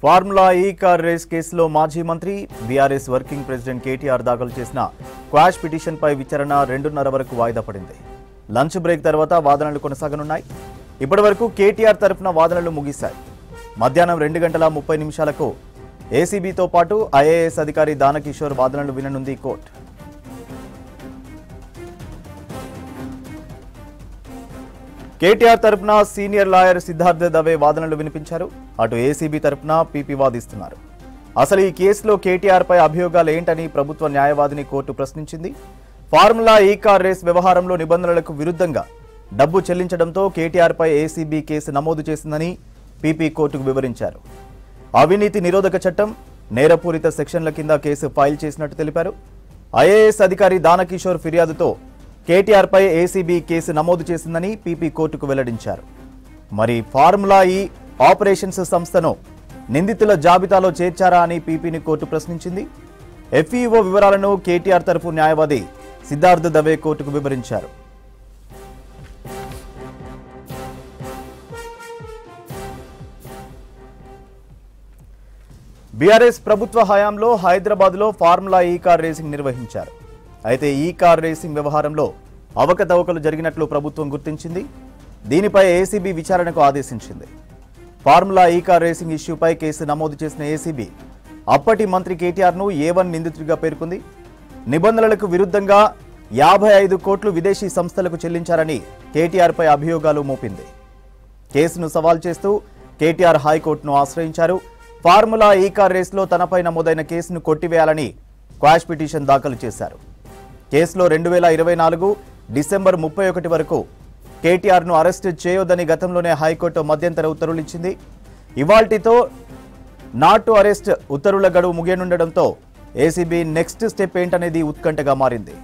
Formula ఈ car race కేసులో మాజీ మంత్రి బీఆర్ఎస్ వర్కింగ్ ప్రెసిడెంట్ కేటీఆర్ దాఖలు చేసిన క్వాష్ పిటిషన్పై విచారణ 2:30 వరకు వాయిదా పడింది. లంచ్ బ్రేక్ తర్వాత వాదనలు కొనసాగనున్నాయి. ఇప్పటివరకు కేటీఆర్ తరఫున వాదనలు ముగిశాయి. మధ్యాహ్నం 2:30 ఏసీబీతో పాటు ఐఏఎస్ అధికారి దానకిషోర్ వాదనలు విననుంది కోర్టు. కేటీఆర్ తరఫున సీనియర్ లాయర్ సిద్ధార్థ దవే వాదనలు వినిపించారు. అటు ఏసీబీ తరఫున పీపీ వాదిస్తున్నారు. అసలు ఈ కేసులో కేటీఆర్ పై అభియోగాలు ఏంటని ప్రభుత్వ న్యాయవాదిని కోర్టు ప్రశ్నించింది. ఫార్ములా ఈ కార్ రేస్ వ్యవహారంలో నిబంధనలకు విరుద్ధంగా డబ్బు చెల్లించడంతో కేటీఆర్ పై ఏసీబీ కేసు నమోదు చేసిందని పీపీ కోర్టుకు వివరించారు. అవినీతి నిరోధక చట్టం, నేరపూరిత సెక్షన్ల కింద కేసు ఫైల్ చేసినట్టు తెలిపారు. ఐఏఎస్ అధికారి దానకిషోర్ ఫిర్యాదుతో కేటీఆర్ పై ఏసీబీ కేసు నమోదు చేసిందని పీపీ కోర్టుకు వెల్లడించారు. మరి ఫార్ములా ఈ ఆపరేషన్స్ సంస్థను నిందితుల జాబితాలో చేర్చారా అని పీపీని కోర్టు ప్రశ్నించింది. ఎఫ్ఈఓ వివరాలను కేటీఆర్ తరఫు న్యాయవాది సిద్ధార్థ దవే కోర్టుకు వివరించారు. బీఆర్ఎస్ ప్రభుత్వ హయాంలో హైదరాబాద్లో ఫార్ములా ఈ కార్ రేసింగ్ నిర్వహించారు. అయితే ఈ కార్ రేసింగ్ వ్యవహారంలో అవకతవకలు జరిగినట్లు ప్రభుత్వం గుర్తించింది. దీనిపై ఏసీబీ విచారణకు ఆదేశించింది. ఫార్ములా ఈ కార్ రేసింగ్ ఇష్యూపై కేసు నమోదు చేసిన ఏసీబీ అప్పటి మంత్రి కేటీఆర్ను A1 నిందితుడిగా పేర్కొంది. నిబంధనలకు విరుద్ధంగా 55 కోట్లు విదేశీ సంస్థలకు చెల్లించారని కేటీఆర్పై అభియోగాలు మోపింది. కేసును సవాల్ చేస్తూ కేటీఆర్ హైకోర్టును ఆశ్రయించారు. ఫార్ములా ఈ కార్ రేస్లో తనపై నమోదైన కేసును కొట్టివేయాలని క్వాష్ పిటిషన్ దాఖలు చేశారు. కేసులో 2024 డిసెంబర్ 31 వరకు కేటీఆర్ను అరెస్టు చేయొద్దని గతంలోనే హైకోర్టు మధ్యంతర ఉత్తర్వులు ఇచ్చింది. ఇవాల్టితో నాట్ టు అరెస్ట్ ఉత్తర్వుల గడువు ముగియనుండడంతో ఏసీబీ నెక్స్ట్ స్టెప్ ఏంటనేది ఉత్కంఠగా మారింది.